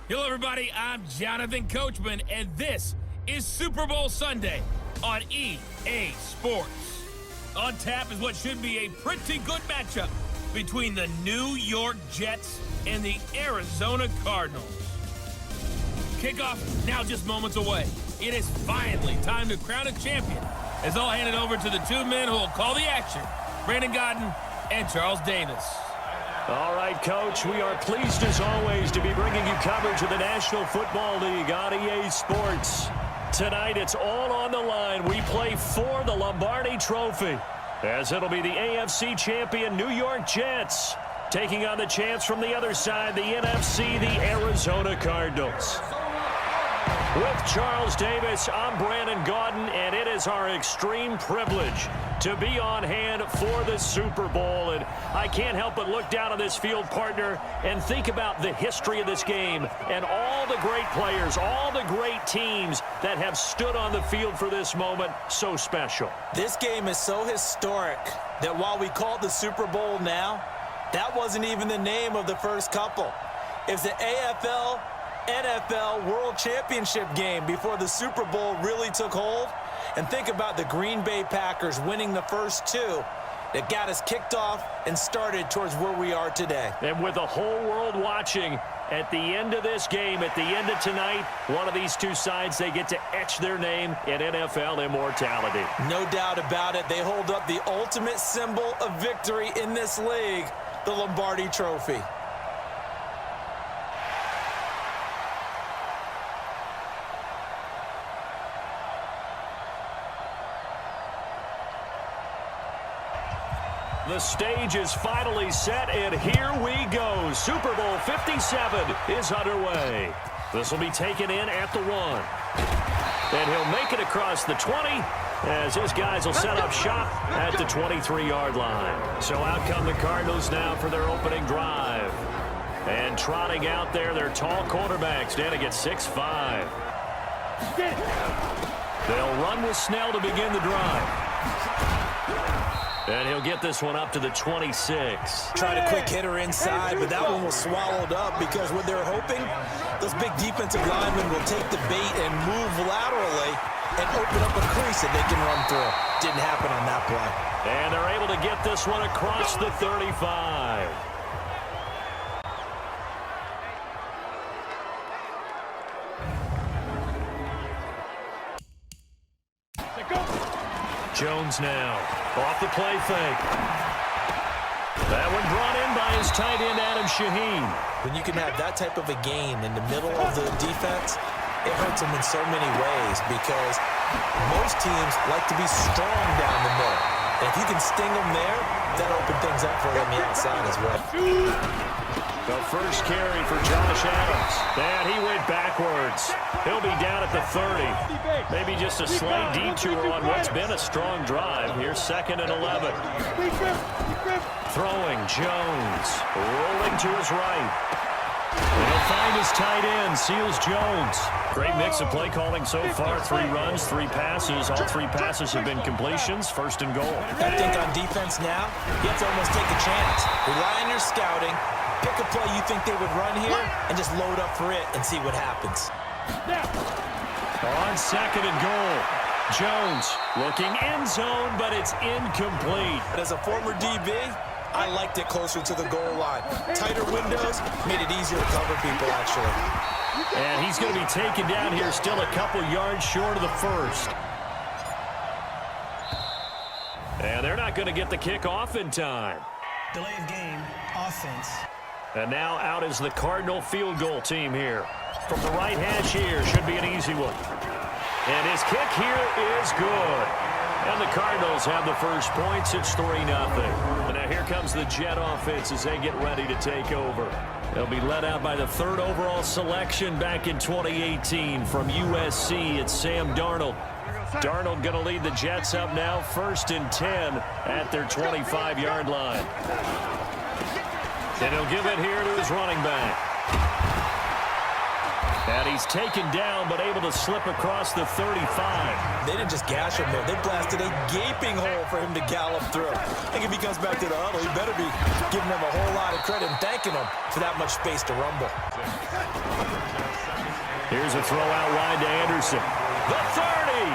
Hello, everybody. I'm Jonathan Coachman, and this is Super Bowl Sunday on EA Sports. On tap is what should be a pretty good matchup between the New York Jets and the Arizona Cardinals. Kickoff now just moments away. It is finally time to crown a champion, as I'll hand it over to the two men who will call the action, Brandon Godden and Charles Davis. All right, Coach, we are pleased as always to be bringing you coverage of the National Football League on EA Sports. Tonight, it's all on the line. We play for the Lombardi Trophy, as it'll be the AFC champion New York Jets taking on the chance from the other side, the NFC, the Arizona Cardinals. With Charles Davis, I'm Brandon Gaudin, and it is our extreme privilege to be on hand for the Super Bowl. And I can't help but look down on this field, partner, and think about the history of this game and all the great players, all the great teams that have stood on the field for this moment. So special. This game is so historic that while we call it the Super Bowl now, that wasn't even the name of the first couple. It's the AFL NFL World Championship game before the Super Bowl really took hold. And think about the Green Bay Packers winning the first two that got us kicked off and started towards where we are today. And with the whole world watching, at the end of this game, at the end of tonight, one of these two sides, they get to etch their name in NFL immortality. No doubt about it. They hold up the ultimate symbol of victory in this league, the Lombardi Trophy. The stage is finally set, and here we go. Super Bowl 57 is underway. This will be taken in at the 1. And he'll make it across the 20 as his guys will set up shop at the 23-yard line. So out come the Cardinals now for their opening drive. And trotting out there, their tall quarterbacks standing at 6'5". They'll run with Snell to begin the drive. And he'll get this one up to the 26. Tried a quick hitter inside, but that one was swallowed up because what they're hoping, those big defensive linemen will take the bait and move laterally and open up a crease that they can run through. Didn't happen on that play. And they're able to get this one across the 35. Jones now, off the play fake. That one brought in by his tight end, Adam Shaheen. When you can have that type of a game in the middle of the defense, it hurts them in so many ways because most teams like to be strong down the middle. And if you can sting them there, that opens things up for them on the outside as well. The first carry for Josh Adams. And he went backwards. He'll be down at the 30. Maybe just a slight detour on what's been a strong drive. Here's 2nd and 11. Throwing Jones. Rolling to his right. And he'll find his tight end, Seals Jones. Great mix of play calling so far. 3 runs, 3 passes. All 3 passes have been completions. 1st and goal. I think on defense now, you have to almost take a chance. Rely on your scouting. Pick a play you think they would run here and just load up for it and see what happens. On 2nd and goal, Jones looking end zone, but it's incomplete. But as a former DB, I liked it closer to the goal line. Tighter windows made it easier to cover people, actually. And he's going to be taken down here still a couple yards short of the 1st. And they're not going to get the kickoff in time. Delay of game, offense. And now out is the Cardinal field goal team here. From the right hash here, should be an easy one. And his kick here is good. And the Cardinals have the first points. It's 3-0. And now here comes the Jet offense as they get ready to take over. They'll be led out by the 3rd overall selection back in 2018 from USC. It's Sam Darnold. Darnold going to lead the Jets up now, 1st and 10 at their 25-yard line. And he'll give it here to his running back. And he's taken down, but able to slip across the 35. They didn't just gash him there. They blasted a gaping hole for him to gallop through. I think if he comes back to the huddle, he better be giving them a whole lot of credit and thanking them for that much space to rumble. Here's a throw out wide to Anderson. The 30,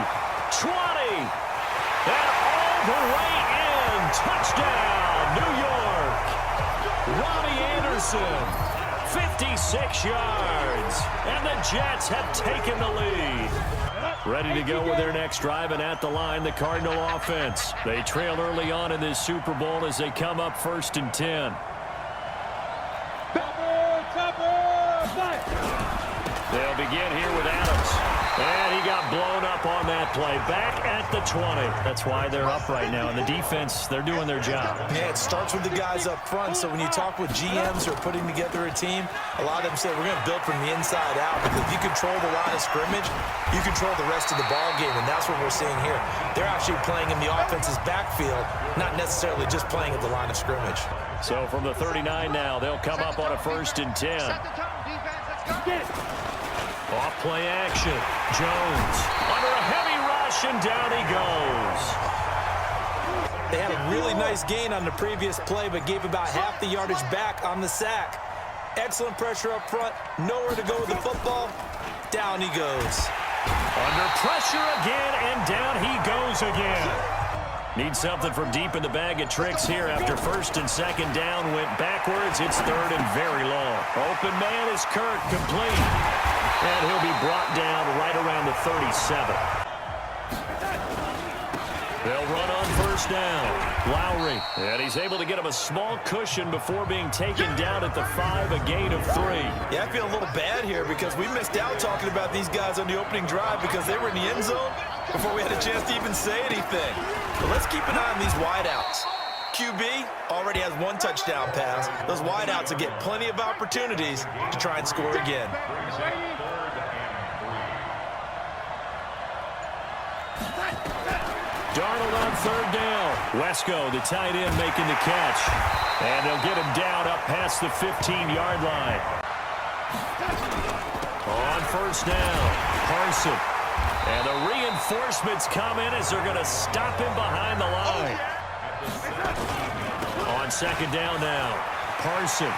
20, and all the way in. Touchdown, New York. Robbie Anderson. 56 yards, and the Jets have taken the lead. Ready to go with their next drive, and at the line, the Cardinal offense. They trail early on in this Super Bowl as they come up 1st and 10. They'll begin here with Adams. And he got blown up on that play. Back at the 20. That's why they're up right now. And the defense, they're doing their job. Yeah, it starts with the guys up front. So when you talk with GMs who are putting together a team, a lot of them say we're going to build from the inside out. Because if you control the line of scrimmage, you control the rest of the ball game. And that's what we're seeing here. They're actually playing in the offense's backfield, not necessarily just playing at the line of scrimmage. So from the 39 now, they'll come up on a 1st and 10. Off play action. Jones under a heavy rush, and down he goes. They had a really nice gain on the previous play, but gave about half the yardage back on the sack. Excellent pressure up front. Nowhere to go with the football. Down he goes. Under pressure again, and down he goes again. Need something from deep in the bag of tricks here after 1st and 2nd down. Went backwards. It's 3rd and very long. Open man is Kirk, complete. And he'll be brought down right around the 37. They'll run on 1st down. Lowry. And he's able to get him a small cushion before being taken down at the 5, a gain of 3. Yeah, I feel a little bad here because we missed out talking about these guys on the opening drive because they were in the end zone before we had a chance to even say anything. But let's keep an eye on these wideouts. QB already has 1 touchdown pass. Those wideouts will get plenty of opportunities to try and score again. Darnold on 3rd down. Wesco, the tight end, making the catch. And they'll get him down up past the 15-yard line. On 1st down, Carson. And the reinforcements come in as they're going to stop him behind the line. On 2nd down now, Carson.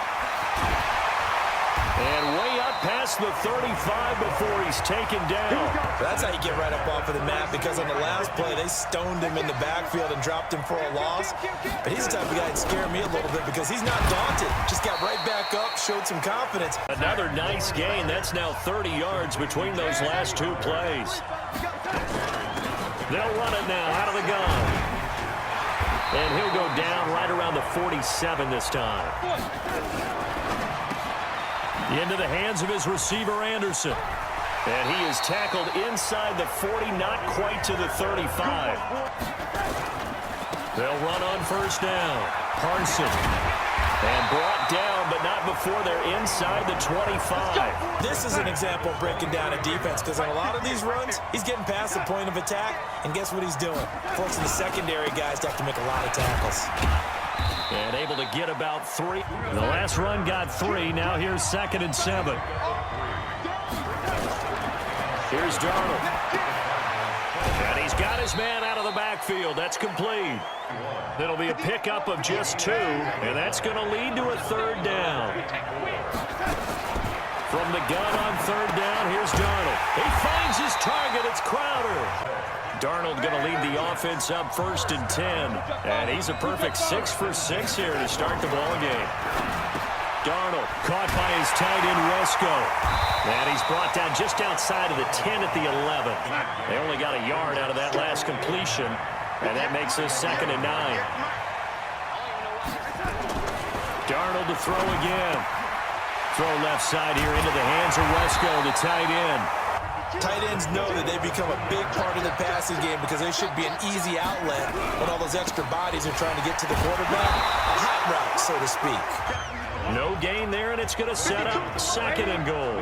And way up past the 35 before he's taken down. That's how you get right up off of the mat, because on the last play, they stoned him in the backfield and dropped him for a loss. But he's the type of guy that scared me a little bit because he's not daunted. Just got right back up, showed some confidence. Another nice gain. That's now 30 yards between those last 2 plays. They'll run it now out of the gun. And he'll go down right around the 47 this time. Into the hands of his receiver, Anderson. And he is tackled inside the 40, not quite to the 35. They'll run on 1st down. Carson. And brought down, but not before they're inside the 25. This is an example of breaking down a defense, because on a lot of these runs, he's getting past the point of attack, and guess what he's doing? Forcing the secondary guys to have to make a lot of tackles. And able to get about 3. The last run got 3. Now here's 2nd and 7. Here's Darnold. And he's got his man out of the backfield. That's complete. It'll be a pickup of just 2, and that's going to lead to a 3rd down. From the gun on 3rd down, here's Darnold. He finds his target. It's Crowder. Darnold going to lead the offense up 1st and 10. And he's a perfect 6 for 6 here to start the ball game. Darnold caught by his tight end, Wesco. And he's brought down just outside of the 10 at the 11. They only got a yard out of that last completion. And that makes this 2nd and 9. Darnold to throw again. Throw left side here into the hands of Wesco, the tight end. Tight ends know that they become a big part of the passing game because they should be an easy outlet when all those extra bodies are trying to get to the quarterback. A hot route, so to speak. No gain there, and it's going to set up 2nd and goal.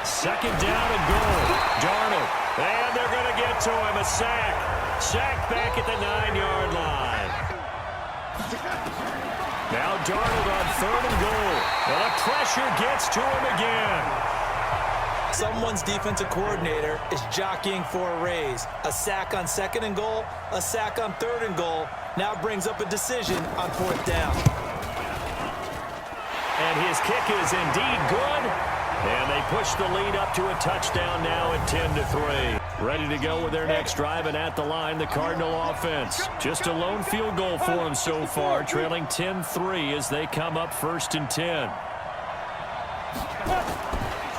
Second down and goal. Darnold. And they're going to get to him. A sack. Sack back at the 9-yard line. Now Darnold on 3rd and goal. And the pressure gets to him again. Someone's defensive coordinator is jockeying for a raise. A sack on 2nd and goal, a sack on 3rd and goal. Now brings up a decision on 4th down. And his kick is indeed good. And they push the lead up to a touchdown now at 10-3. Ready to go with their next drive, and at the line, the Cardinal offense. Just a lone field goal for them so far, trailing 10-3 as they come up 1st and 10.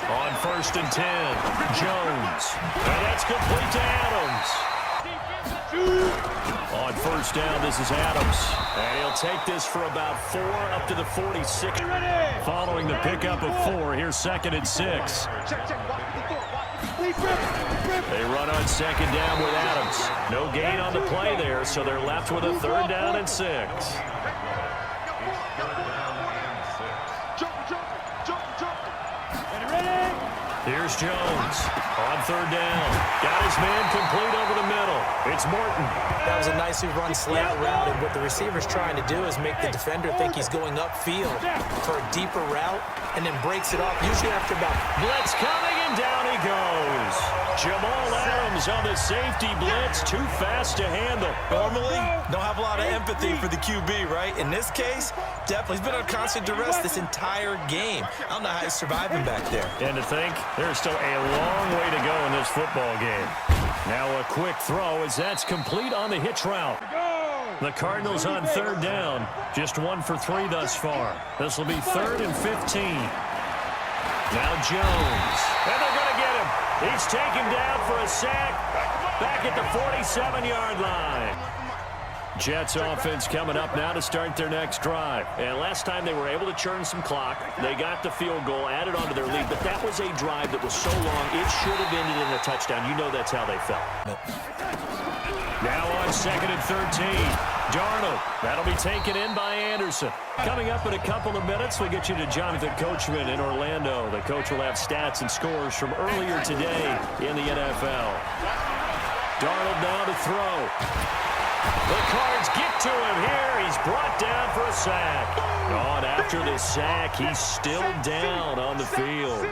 On 1st and 10, Jones. And that's complete to Adams. On 1st down, this is Adams. And he'll take this for about 4 up to the 46. Following the pickup of 4, here's 2nd and 6. They run on 2nd down with Adams. No gain on the play there, so they're left with a 3rd down and 6. Here's Jones on 3rd down. Got his man complete over the middle. It's Morton. That was a nicely run slant route, and what the receiver's trying to do is make the defender think he's going upfield for a deeper route, and then breaks it off, usually after about... Blitz coming, and down he goes. Jamal Adams on the safety blitz, too fast to handle. Normally, don't have a lot of empathy for the QB, right? In this case, definitely. He's been on constant duress this entire game. I don't know how he's surviving back there. And to think, there's still a long way to go in this football game. Now a quick throw as that's complete on the hitch route. The Cardinals on 3rd down, just 1 for 3 thus far. This will be 3rd and 15. Now Jones, and they're going to get him. He's taken down for a sack back at the 47-yard line. Jets offense coming up now to start their next drive. And last time they were able to churn some clock. They got the field goal, added on to their lead. But that was a drive that was so long, it should have ended in a touchdown. You know that's how they felt. Now on 2nd and 13. Darnold. That'll be taken in by Anderson. Coming up in a couple of minutes, we'll get you to Jonathan Coachman in Orlando. The coach will have stats and scores from earlier today in the NFL. Darnold now to throw. The Cards get to him here. He's brought down for a sack. On after the sack, he's still down on the field.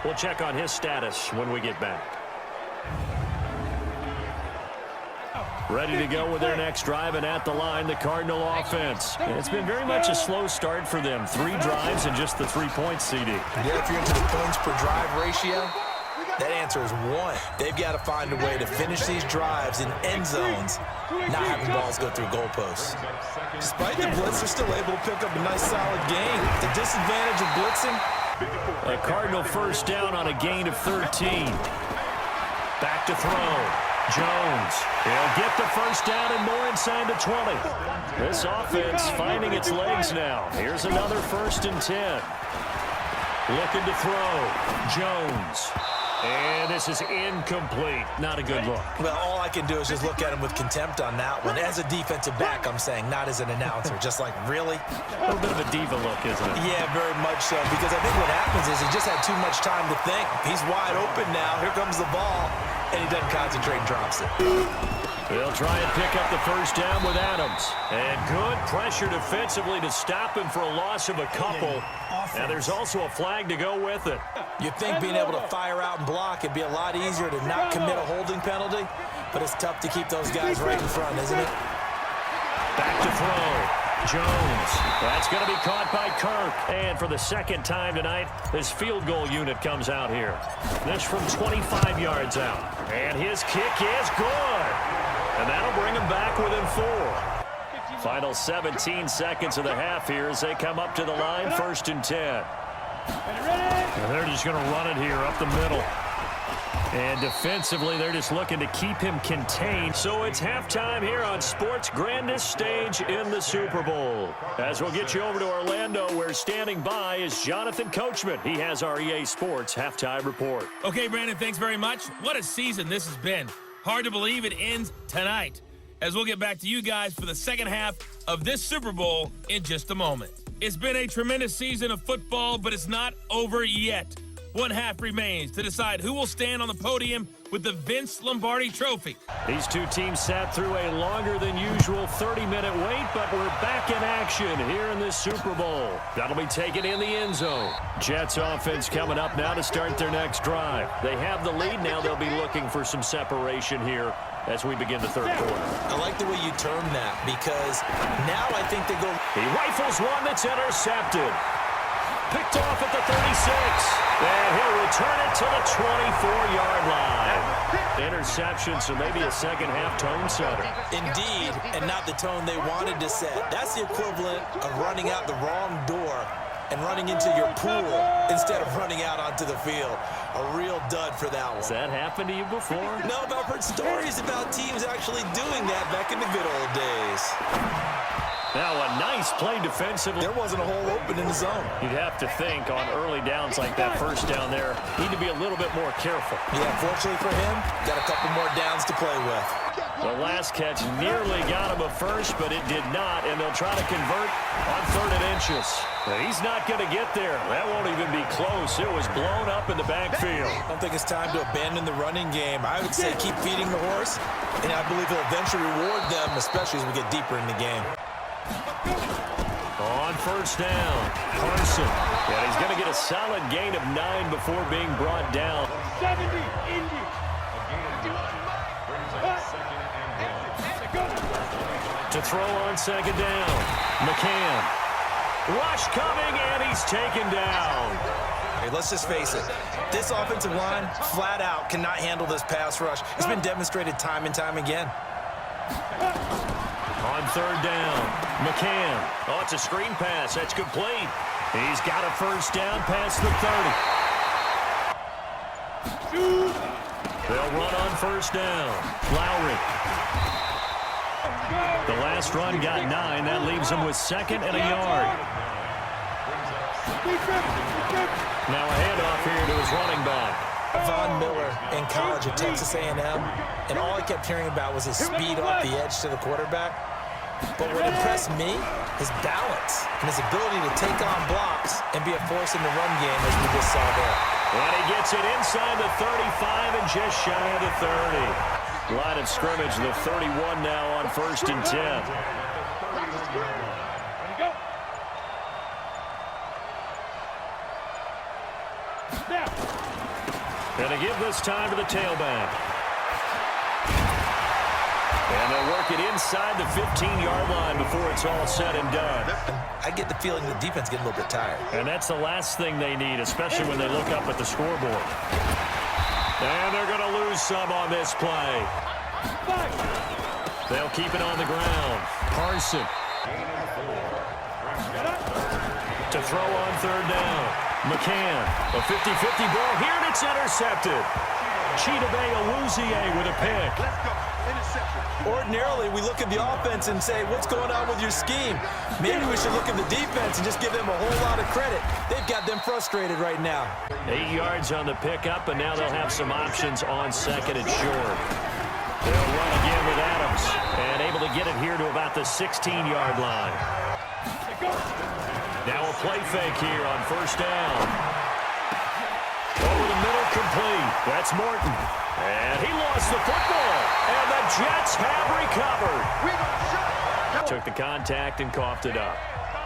We'll check on his status when we get back. Ready to go with their next drive, and at the line, the Cardinal offense. And it's been very much a slow start for them. 3 drives and just the 3 points, CD. Yeah, if you're into the points per drive ratio, that answer is 1. They've got to find a way to finish these drives in end zones, not having balls go through goalposts. Despite the blitz, they're still able to pick up a nice solid gain. The disadvantage of blitzing. A Cardinal 1st down on a gain of 13. Back to throw. Jones. He'll get the 1st down and more inside the 20. This offense finding its legs now. Here's another 1st and 10. Looking to throw. Jones. And this is incomplete. Not a good look. Well, all I can do is just look at him with contempt on that one. As a defensive back, I'm saying, not as an announcer. Just like, really? A little bit of a diva look, isn't it? Yeah, very much so. Because I think what happens is he just had too much time to think. He's wide open now. Here comes the ball. And he doesn't concentrate and drops it. They'll try and pick up the 1st down with Adams. And good pressure defensively to stop him for a loss of a couple. And there's also a flag to go with it. You'd think being able to fire out and block it'd be a lot easier to not commit a holding penalty. But it's tough to keep those guys right in front, isn't it? Back to throw. Jones. That's going to be caught by Kirk. And for the 2nd time tonight, this field goal unit comes out here. This from 25 yards out. And his kick is good. And that'll bring him back within 4. Final 17 seconds of the half here as they come up to the line, 1st and 10. And they're just going to run it here up the middle. And defensively, they're just looking to keep him contained. So it's halftime here on sports' grandest stage in the Super Bowl. As we'll get you over to Orlando, where standing by is Jonathan Coachman. He has our EA Sports halftime report. Okay, Brandon, thanks very much. What a season this has been. Hard to believe it ends tonight, as we'll get back to you guys for the second half of this Super Bowl in just a moment. It's been a tremendous season of football, but it's not over yet. One half remains to decide who will stand on the podium with the Vince Lombardi Trophy. These two teams sat through a longer than usual 30-minute wait, but we're back in action here in this Super Bowl. That'll be taken in the end zone. Jets offense coming up now to start their next drive. They have the lead now. They'll be looking for some separation here as we begin the third quarter. I like the way you term that because now I think they go. He rifles one that's intercepted. Picked off at the 36. And he'll return it to the 24-yard line. Interception, so maybe a second-half tone setter. Indeed, and not the tone they wanted to set. That's the equivalent of running out the wrong door and running into your pool instead of running out onto the field. A real dud for that one. Has that happened to you before? No, but I've heard stories about teams actually doing that back in the good old days. Now a nice play defensively. There wasn't a hole open in the zone. You'd have to think on early downs like that first down there, need to be a little bit more careful. Yeah, fortunately for him, got a couple more downs to play with. The last catch nearly got him a first, but it did not, and they'll try to convert on 3rd and inches. He's not going to get there. That won't even be close. It was blown up in the backfield. I don't think it's time to abandon the running game. I would say keep feeding the horse, and I believe it'll eventually reward them, especially as we get deeper in the game. On first down, Carson. Yeah, he's going to get a solid gain of 9 before being brought down. 70, Indy. To throw on second down, McCann. Rush coming, and he's taken down. Hey, let's just face it. This offensive line, flat out, cannot handle this pass rush. It's been demonstrated time and time again. On third down, McCann. Oh, it's a screen pass. That's complete. He's got a first down past the 30. They'll run on first down. Lowry. The last run got 9. That leaves him with 2nd and a yard. Now a handoff here to his running back. Von Miller in college at Texas A&M, and all I kept hearing about was his speed off the edge to the quarterback. But what impressed me, his balance and his ability to take on blocks and be a force in the run game, as we just saw there. And he gets it inside the 35 and just shy of the 30. Line of scrimmage, the 31 now on 1st and 10. And to give this time to the tailback. And they'll work it inside the 15-yard line before it's all said and done. I get the feeling the defense getting a little bit tired. And that's the last thing they need, especially when they look up at the scoreboard. And they're going to lose some on this play. They'll keep it on the ground. Carson. To throw on third down. McCann. A 50-50 ball here, and it's intercepted. Chidobe Awuzie with a pick. Ordinarily, we look at the offense and say, what's going on with your scheme? Maybe we should look at the defense and just give them a whole lot of credit. They've got them frustrated right now. 8 yards on the pickup, and now they'll have some options on 2nd and short. They'll run again with Adams, and able to get it here to about the 16-yard line. Now a play fake here on first down. Over the middle, complete. That's Morton. And he lost the football. And the Jets have recovered. Took the contact and coughed it up.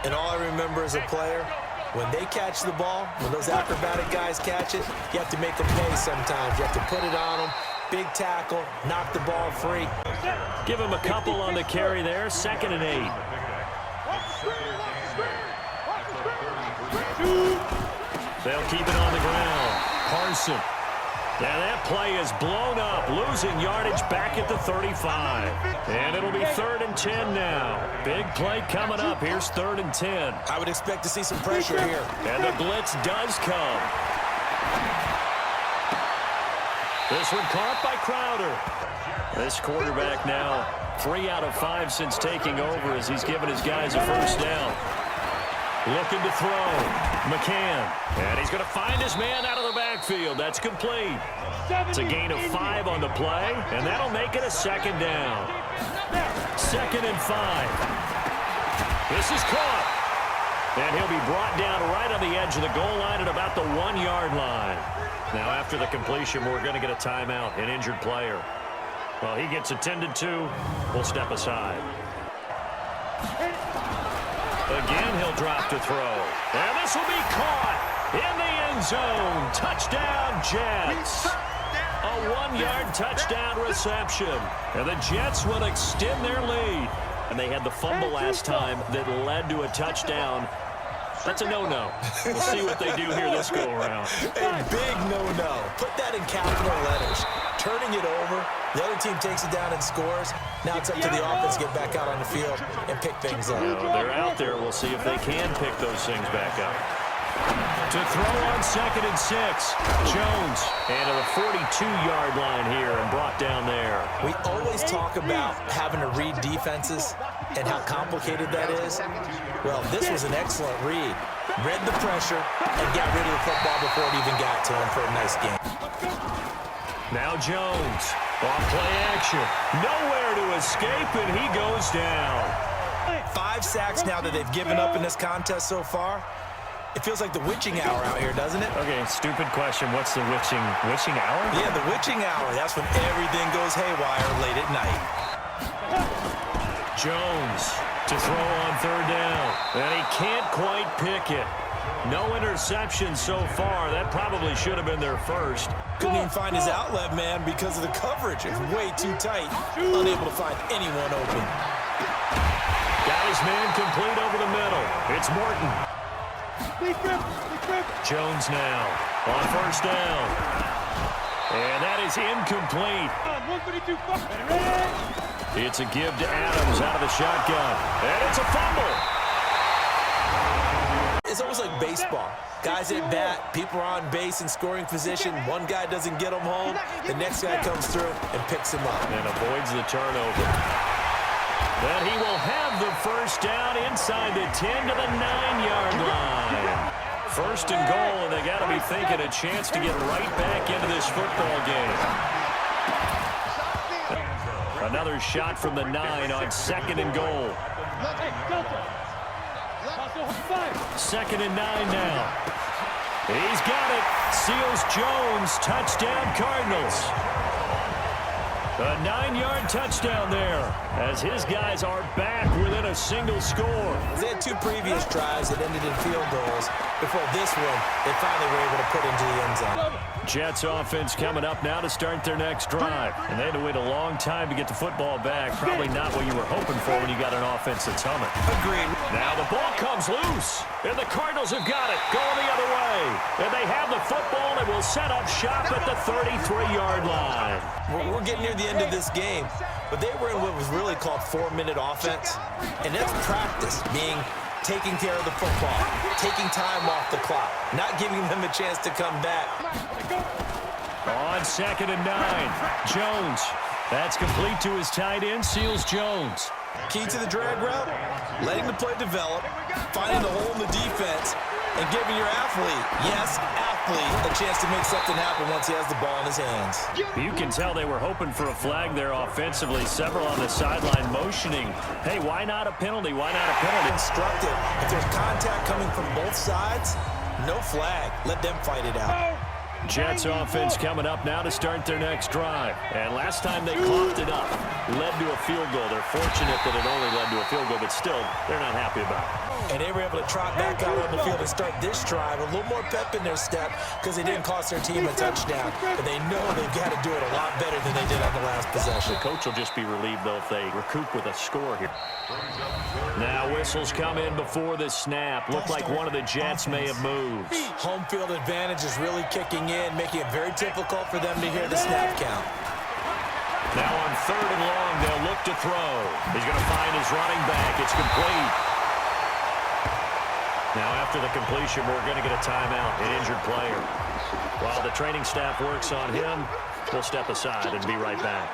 And all I remember as a player, when they catch the ball, when those acrobatic guys catch it, you have to make them pay sometimes. You have to put it on them. Big tackle, knock the ball free. Give him a couple on the carry there. 2nd and 8. They'll keep it on the ground. Carson. And that play is blown up, losing yardage back at the 35. And it'll be 3rd and 10 now. Big play coming up. Here's 3rd and 10. I would expect to see some pressure here. And the blitz does come. This one caught by Crowder. This quarterback now 3 out of 5 since taking over as he's given his guys a first down. Looking to throw. McCann. And he's going to find his man out of the backfield. That's complete. It's a gain of 5 on the play, and that'll make it a 2nd down. 2nd and 5. This is caught. And he'll be brought down right on the edge of the goal line at about the 1-yard line. Now, after the completion, we're going to get a timeout, an injured player. Well, he gets attended to. We'll step aside. Again, he'll drop to throw. And this will be caught in the end zone. Touchdown, Jets. A 1-yard touchdown reception. And the Jets will extend their lead. And they had the fumble last time that led to a touchdown. That's a no-no. We'll see what they do here this go-around. A big no-no. Put that in capital letters. Turning it over. The other team takes it down and scores. Now it's up to the offense to get back out on the field and pick things up. They're out there. We'll see if they can pick those things back up. To throw on 2nd and 6. Jones. And to the 42-yard line here and brought down there. We always talk about having to read defenses and how complicated that is. Well, this was an excellent read. Read the pressure and got rid of the football before it even got to him for a nice game. Now Jones. On play action. Nowhere to escape, and he goes down. 5 sacks now that they've given up in this contest so far. It feels like the witching hour out here, doesn't it? Okay, stupid question. What's the witching hour? Yeah, the witching hour. That's when everything goes haywire late at night. Jones to throw on 3rd down. And he can't quite pick it. No interception so far. That probably should have been their first. Couldn't even find his outlet man because of the coverage. It's way too tight. Unable to find anyone open. Got his man complete over the middle. It's Morton. Jones now on 1st down. And that is incomplete. It's a give to Adams out of the shotgun. And it's a fumble. It's almost like baseball. Guys at bat, people are on base in scoring position. One guy doesn't get them home. The next guy comes through and picks him up. And avoids the turnover. But he will have the 1st down inside the 10 to the 9-yard line. 1st and goal, and they got to be thinking a chance to get right back into this football game. Another shot from the 9 on 2nd and goal. 2nd and 9 now. He's got it. Seals Jones. Touchdown, Cardinals. A 9-yard touchdown there as his guys are back within a single score. They had 2 previous drives that ended in field goals. Before this one, they finally were able to put into the end zone. Jets offense coming up now to start their next drive. And they had to wait a long time to get the football back. Probably not what you were hoping for when you got an offense that's humming. Agreed. Now the ball comes loose. And the Cardinals have got it. Going the other way. And they have the football and will set up shop at the 33-yard line. We're getting near the end of this game, but they were in what was really called 4-minute offense. And that's practice, being taking care of the football, taking time off the clock, not giving them a chance to come back. On 2nd and 9, Jones. That's complete to his tight end, Seals Jones. Key to the drag route, letting the play develop, finding the hole in the defense, and giving your athlete, yes, athlete, a chance to make something happen once he has the ball in his hands. You can tell they were hoping for a flag there offensively. Several on the sideline motioning. Hey, why not a penalty? Why not a penalty? Instructed. If there's contact coming from both sides, no flag. Let them fight it out. Jets offense coming up now to start their next drive. And last time they coughed it up, led to a field goal. They're fortunate that it only led to a field goal, but still, they're not happy about it. And they were able to trot back out on the field and start this drive a little more pep in their step because they didn't cost their team a touchdown. But they know they've got to do it a lot better than they did on the last possession. The coach will just be relieved, though, if they recoup with a score here. Now whistles come in before the snap. Looked like one of the Jets may have moved. Home field advantage is really kicking in, making it very difficult for them to hear the snap count. Now on 3rd and long, they'll look to throw. He's going to find his running back. It's complete. Now after the completion, we're going to get a timeout, an injured player. While the training staff works on him, we'll step aside and be right back.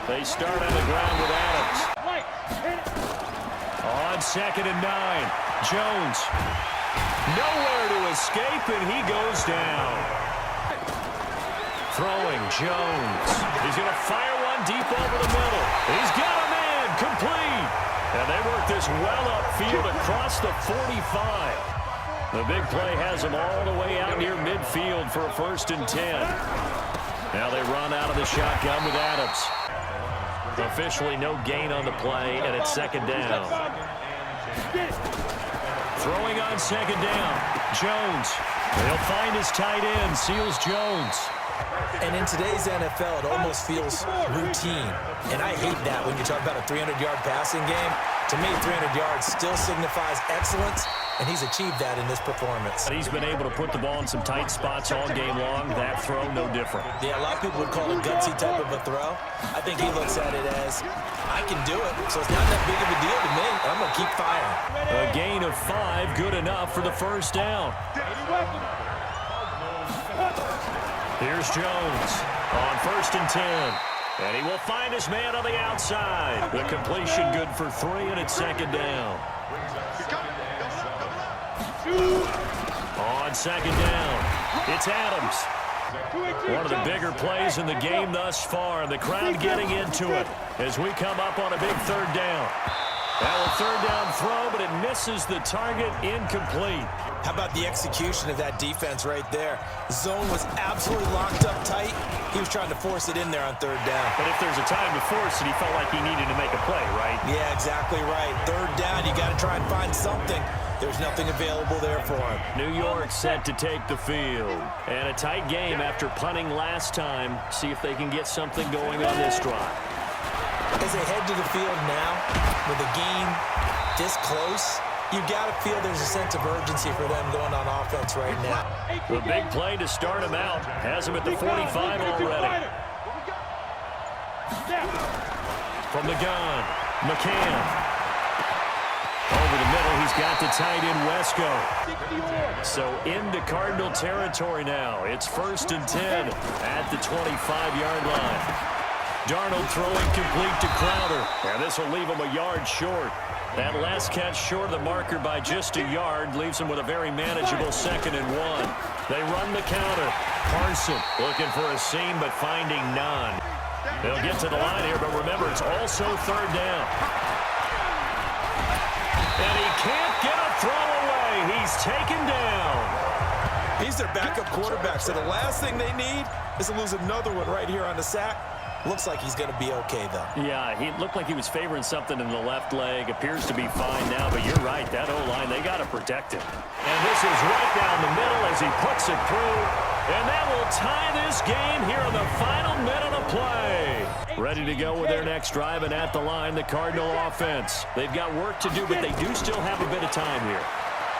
They start on the ground with Adams. On 2nd and 9, Jones. Nowhere to escape, and he goes down. Throwing Jones. He's going to fire one deep over the middle. He's got a man. complete. And they work this well upfield across the 45. The big play has them all the way out near midfield for a 1st and 10. Now they run out of the shotgun with Adams. Officially no gain on the play, and it's 2nd down. Throwing on 2nd down. Jones. They'll find his tight end, Seals Jones. And in today's NFL, it almost feels routine. And I hate that when you talk about a 300-yard passing game. To me, 300 yards still signifies excellence, and he's achieved that in this performance. He's been able to put the ball in some tight spots all game long. That throw, no different. Yeah, a lot of people would call it a gutsy type of a throw. I think he looks at it as, I can do it, so it's not that big of a deal to me. I'm going to keep firing. A gain of 5, good enough for the 1st down. Here's Jones on 1st and 10. And he will find his man on the outside. The completion good for 3, and it's 2nd down. On 2nd down, it's Adams. One of the bigger plays in the game thus far. And the crowd getting into it as we come up on a big 3rd down. That will 3rd down throw, but it misses the target, incomplete. How about the execution of that defense right there? Zone was absolutely locked up tight. He was trying to force it in there on 3rd down. But if there's a time to force it, he felt like he needed to make a play, right? Yeah, exactly right. 3rd down, you got to try and find something. There's nothing available there for him. New York set to take the field. And a tight game after punting last time. See if they can get something going on this drive. As they head to the field now, with a game this close, you got to feel there's a sense of urgency for them going on offense right now. The big play to start him out has him at the 45 already. From the gun, McCann. Over the middle, he's got the tight end Wesco. So into Cardinal territory now. It's 1st and 10 at the 25-yard line. Darnold throwing complete to Crowder. And this will leave him a yard short. That last catch short of the marker by just a yard leaves him with a very manageable 2nd and 1. They run the counter. Parson looking for a seam but finding none. They'll get to the line here, but remember, it's also 3rd down. And he can't get a throw away. He's taken down. He's their backup quarterback, so the last thing they need is to lose another one right here on the sack. Looks like he's going to be okay, though. Yeah, he looked like he was favoring something in the left leg. Appears to be fine now, but you're right. That O-line, they got to protect him. And this is right down the middle as he puts it through. And that will tie this game here in the final minute of play. Ready to go with their next drive, and at the line, the Cardinal offense. They've got work to do, but they do still have a bit of time here.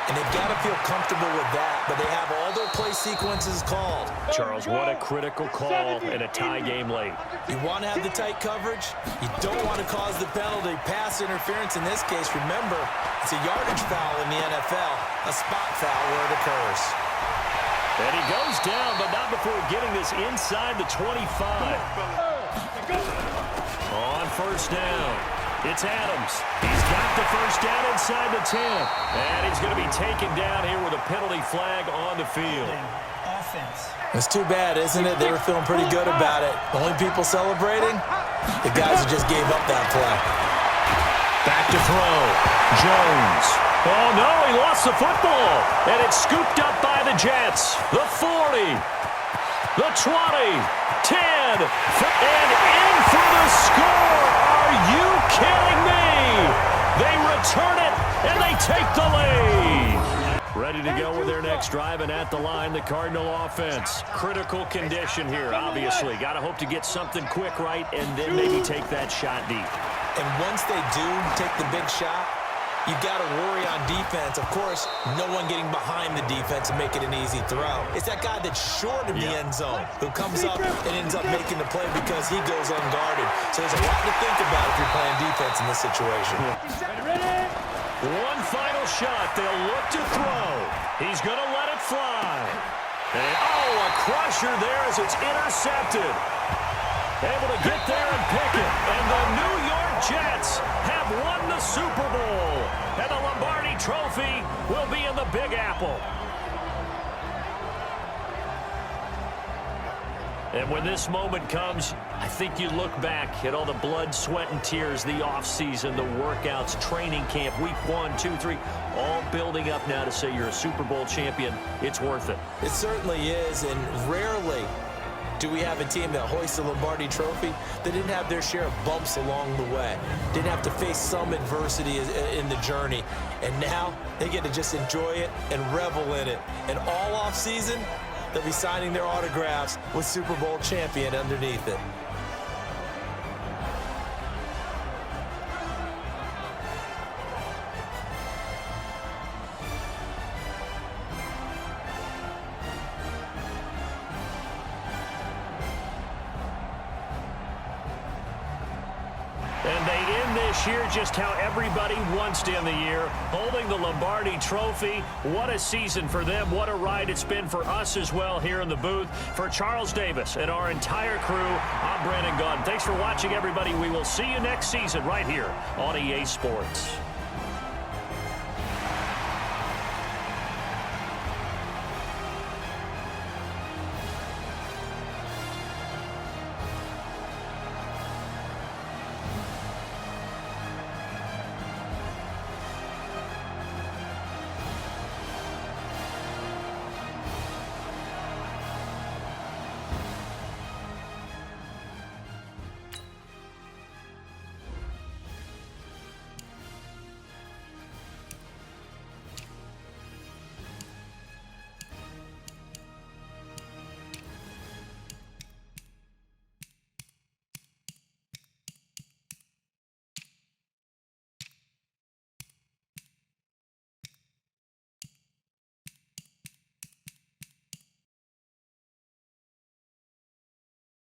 And they've got to feel comfortable with that, but they have all their play sequences called. Charles, what a critical call in a tie game late. You want to have the tight coverage. You don't want to cause the penalty. Pass interference in this case, remember, it's a yardage foul in the NFL, a spot foul where it occurs. And he goes down, but not before getting this inside the 25. On 1st down, it's Adams. He's got the 1st down inside the 10. And he's going to be taken down here with a penalty flag on the field. Offense. It's too bad, isn't it? They were feeling pretty good about it. The only people celebrating? The guys who just gave up that play. Back to throw. Jones. Oh, no, he lost the football. And it's scooped up by the Jets. The 40. The 20. 10. And in for the score. Are you kidding me? They return it, and they take the lead. Ready to go with their next drive, and at the line, the Cardinal offense. Critical condition here, obviously. Got to hope to get something quick right and then maybe take that shot deep. And once they do take the big shot, you got to worry on defense. Of course, no one getting behind the defense and making an easy throw. It's that guy that's short of the end zone who comes up and ends up making the play because he goes unguarded. So there's a lot to think about if you're playing defense in this situation. One final shot. They'll look to throw. He's going to let it fly. And, oh, a crusher there as it's intercepted. Able to get there and pick it. And the New York Jets have won the Super Bowl. And the Lombardi Trophy will be in the Big Apple. And when this moment comes, I think you look back at all the blood, sweat, and tears, the offseason, the workouts, training camp, week 1, 2, 3, all building up now to say you're a Super Bowl champion. It's worth it. It certainly is, and rarely do we have a team that hoists the Lombardi Trophy that didn't have their share of bumps along the way, didn't have to face some adversity in the journey, and now they get to just enjoy it and revel in it. And all offseason, they'll be signing their autographs with Super Bowl champion underneath it. And they end this year just how everybody wants to end the year, holding the Lombardi Trophy. What a season for them. What a ride it's been for us as well here in the booth. For Charles Davis and our entire crew, I'm Brandon Gunn. Thanks for watching, everybody. We will see you next season right here on EA Sports.